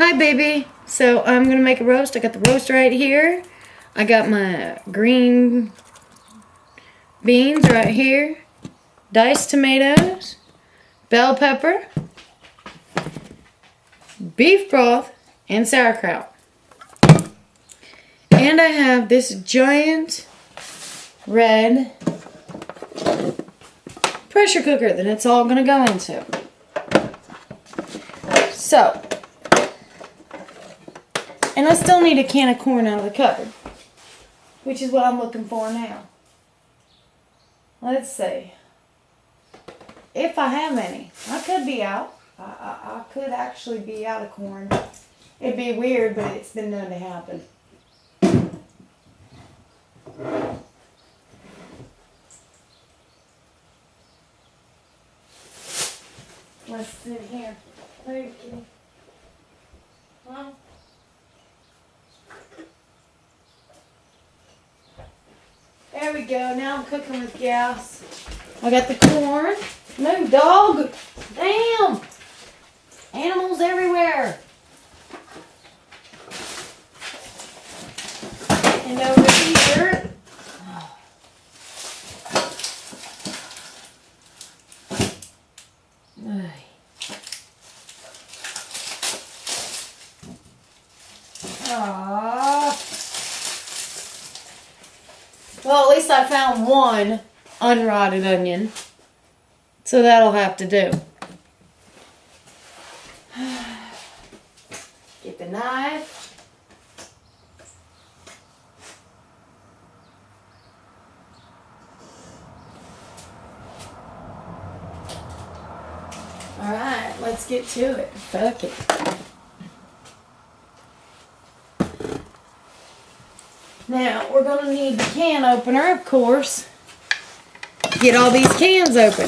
Hi, baby. So I'm going to make a roast. I got the roast right here. I got my green beans right here. Diced tomatoes. Bell pepper. Beef broth. And sauerkraut. And I have this giant red pressure cooker that it's all going to go into. So, and I still need a can of corn out of the cupboard, which is what I'm looking for now. Let's see. If I have any. I could be out. I could actually be out of corn. It'd be weird, but it's been known to happen. Let's sit here. There you go. Well, there we go. Now I'm cooking with gas. I got the corn. No, dog. Damn. Animals everywhere. And over here. Well, at least I found one unrotted onion. So that'll have to do. Get the knife. Alright, let's get to it. Fuck it. Now, we're going to need the can opener, of course. Get all these cans open.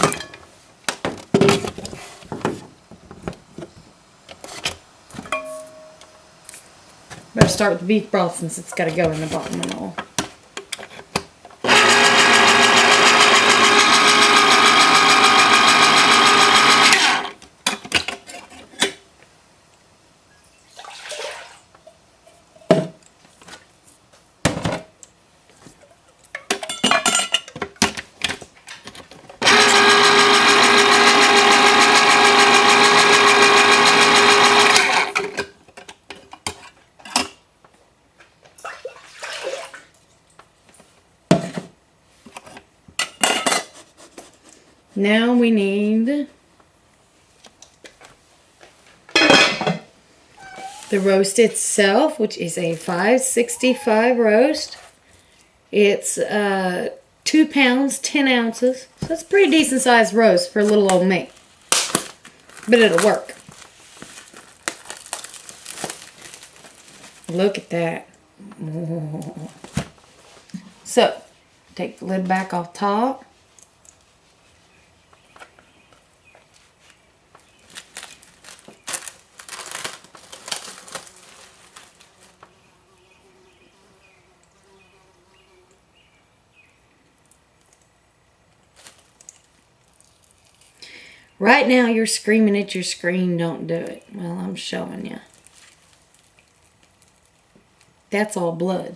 Better start with the beef broth since it's got to go in the bottom and all. Now we need the roast itself, which is a 565 roast. It's 2 pounds, 10 ounces. So it's a pretty decent sized roast for little old me. But it'll work. Look at that. So, take the lid back off top. Right now, you're screaming at your screen, don't do it. Well, I'm showing you. That's all blood.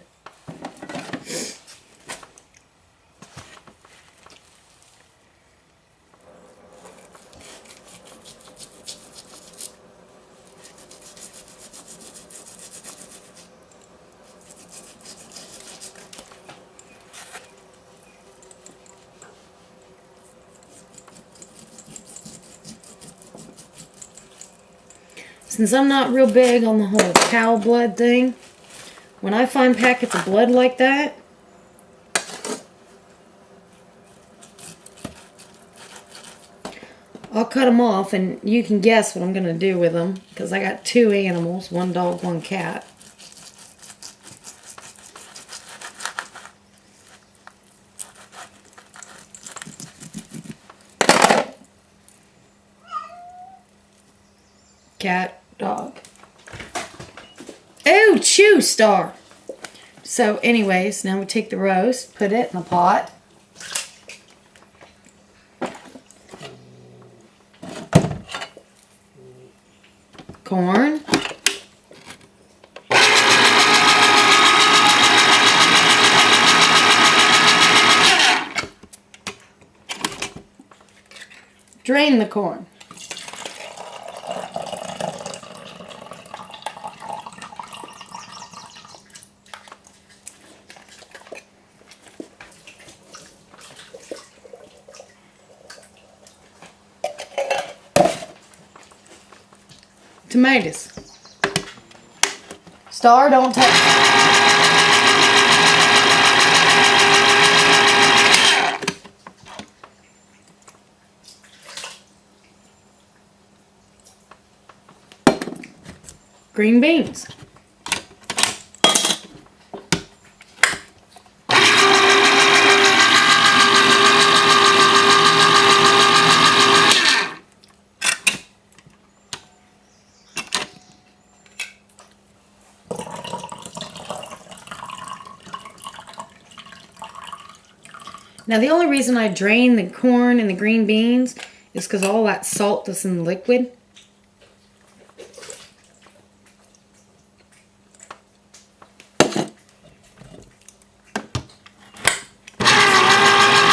Since I'm not real big on the whole cow blood thing, when I find packets of blood like that, I'll cut them off, and you can guess what I'm going to do with them, because I got 2 animals, 1 dog, 1 cat. Cat, dog. Oh, chew star. So anyways, now we take the roast, put it in a pot. Corn. Drain the corn. Tomatoes. Star, don't touch. Green beans. Now the only reason I drain the corn and the green beans is because all that salt that's in the liquid.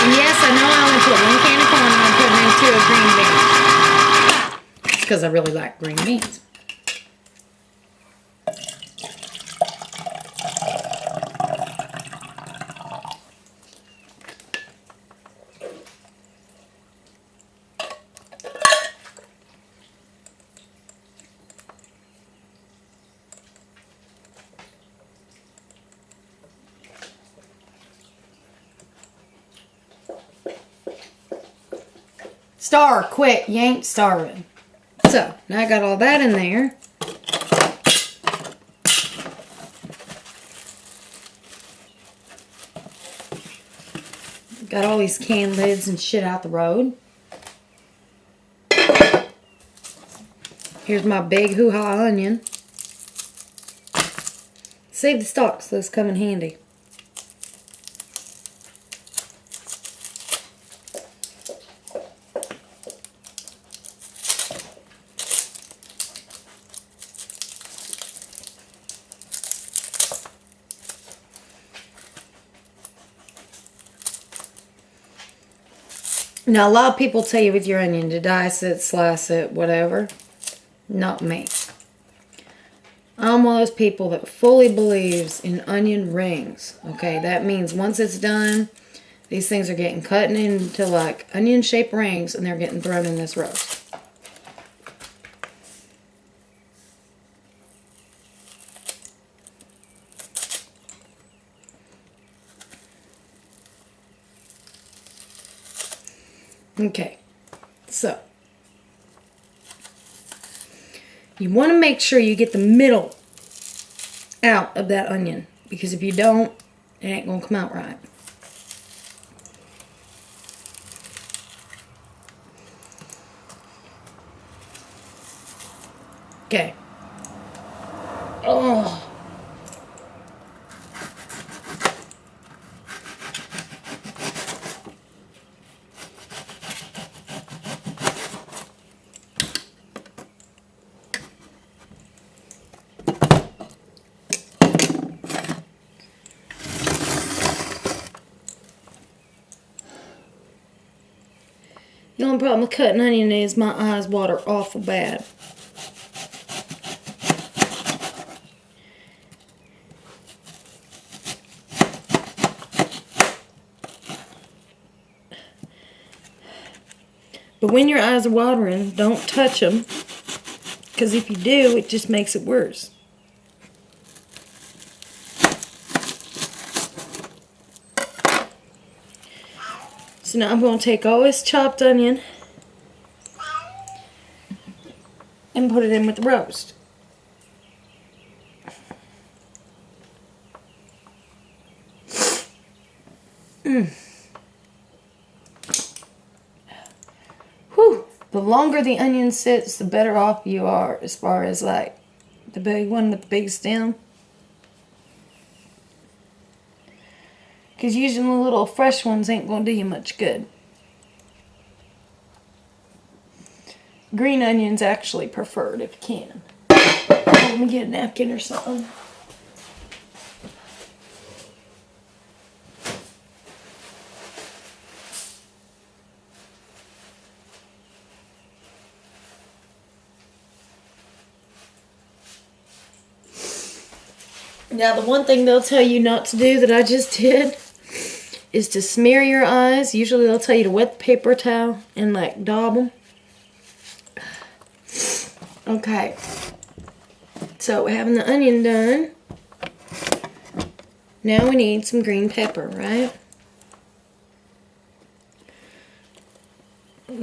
And yes, I know I only put 1 can of corn and I'm putting in 2 of green beans. It's because I really like green beans. Star, quit. You ain't starving. So, now I got all that in there. Got all these can lids and shit out the road. Here's my big hoo-ha onion. Save the stalks, those come in handy. Now, a lot of people tell you with your onion to dice it, slice it, whatever. Not me. I'm one of those people that fully believes in onion rings. Okay, that means once it's done, these things are getting cut into like onion-shaped rings and they're getting thrown in this roast. Okay, so you want to make sure you get the middle out of that onion, because if you don't, it ain't going to come out right. Okay. Oh. The only problem with cutting onion is my eyes water awful bad. But when your eyes are watering, don't touch them, because if you do, it just makes it worse. So now I'm going to take all this chopped onion and put it in with the roast. Whew. The longer the onion sits, the better off you are as far as like the big one with the big stem. Because using the little fresh ones ain't going to do you much good. Green onions actually preferred if you can. Let me get a napkin or something. Now, the one thing they'll tell you not to do that I just did is to smear your eyes. Usually they'll tell you to wet the paper towel and like daub them. Okay. So, having the onion done, now we need some green pepper, right?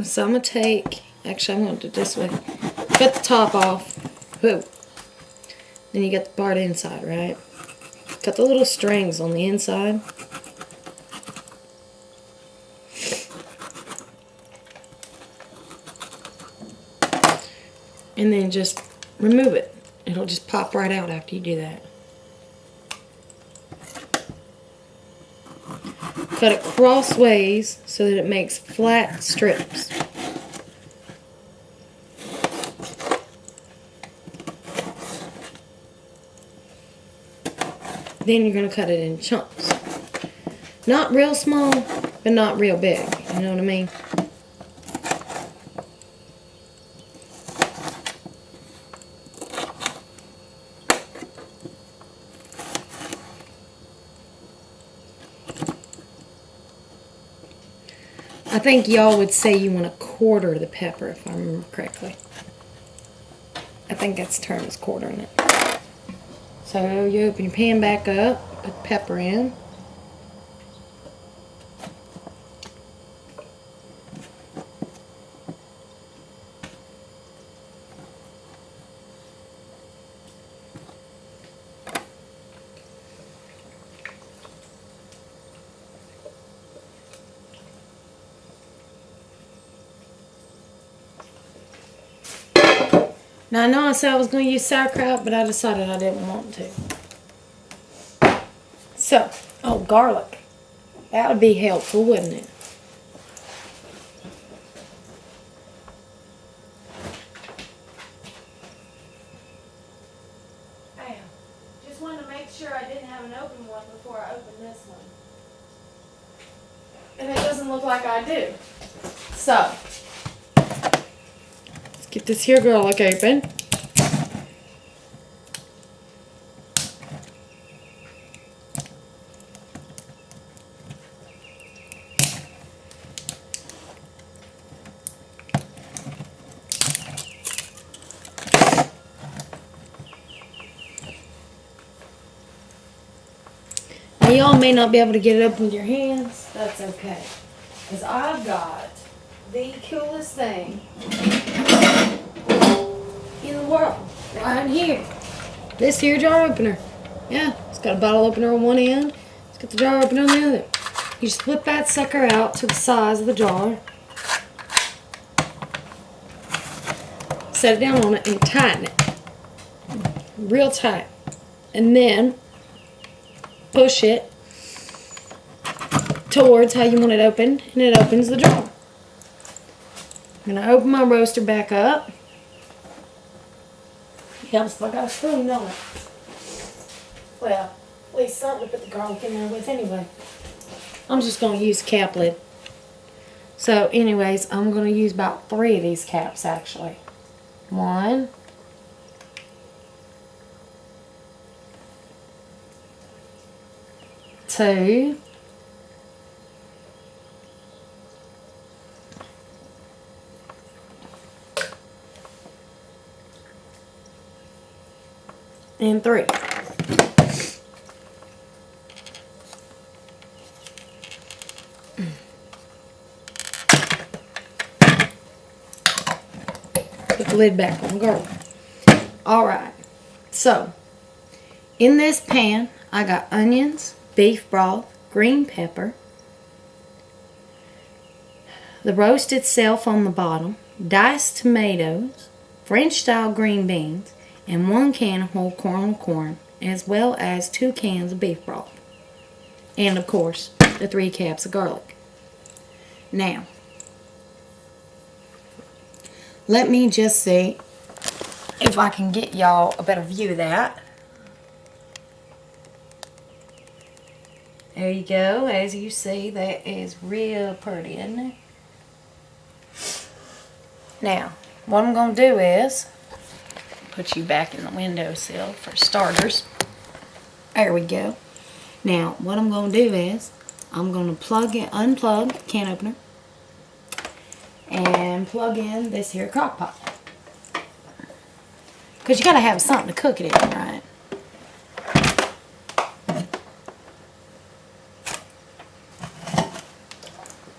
So I'm going to take, actually I'm going to do it this way. Cut the top off. Whoa. Then you get the part inside, right? Cut the little strings on the inside. And then just remove it. It'll just pop right out after you do that. Cut it crossways so that it makes flat strips. Then you're going to cut it in chunks. Not real small, but not real big. You know what I mean? I think y'all would say you want to quarter the pepper, if I remember correctly. I think that's the term, is quartering it. So you open your pan back up, put the pepper in. Now I know I said I was going to use sauerkraut, but I decided I didn't want to. So, oh, garlic. That would be helpful, wouldn't it? Bam. Just wanted to make sure I didn't have an open one before I opened this one. And it doesn't look like I do. So, let's get this here garlic open. Y'all may not be able to get it open with your hands. That's okay. Because I've got the coolest thing in the world right here. This here jar opener. Yeah, it's got a bottle opener on one end. It's got the jar opener on the other. You just flip that sucker out to the size of the jar. Set it down on it and tighten it. Real tight. And then push it towards how you want it opened, and it opens the jar. I'm going to open my roaster back up. It helps if I got a spoon, don't it? Well, at least something to put the garlic in there with anyway. I'm just going to use a cap lid. So anyways, I'm going to use about 3 of these caps actually. 1, 2, and 3. Put the lid back on the garlic. Alright, so in this pan I got onions, beef broth, green pepper, the roast itself on the bottom, diced tomatoes, French style green beans, and 1 can of whole corn, as well as 2 cans of beef broth. And of course, the 3 caps of garlic. Now, let me just see if I can get y'all a better view of that. There you go. As you see, that is real pretty, isn't it? Now, what I'm going to do is put you back in the windowsill for starters. There we go. Now, what I'm going to do is, I'm going to unplug the can opener and plug in this here crock pot. Because you got to have something to cook it in, right?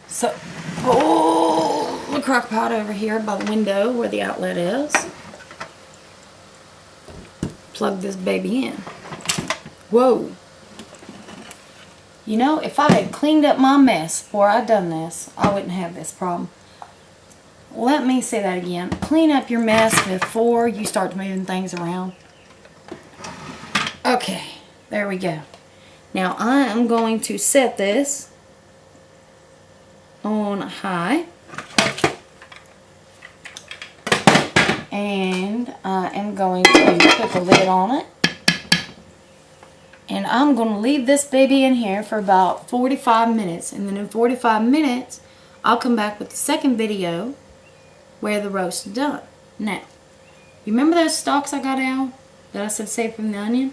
So, pull the crock pot over here by the window where the outlet is. Plug this baby in. Whoa. You know, if I had cleaned up my mess before I'd done this, I wouldn't have this problem. Let me say that again. Clean up your mess before you start moving things around. Okay, there we go. Now I am going to set this on high. And I am going to put the lid on it. And I'm going to leave this baby in here for about 45 minutes. And then in 45 minutes, I'll come back with the second video where the roast is done. Now, you remember those stalks I got out that I said save from the onion?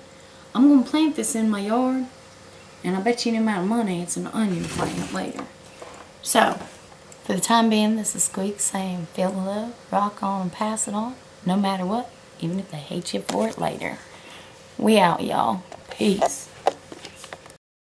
I'm going to plant this in my yard. And I bet you no amount of money it's an onion plant later. So, for the time being, this is Squeak saying feel the love, rock on, and pass it on. No matter what, even if they hate you for it later. We out, y'all. Peace.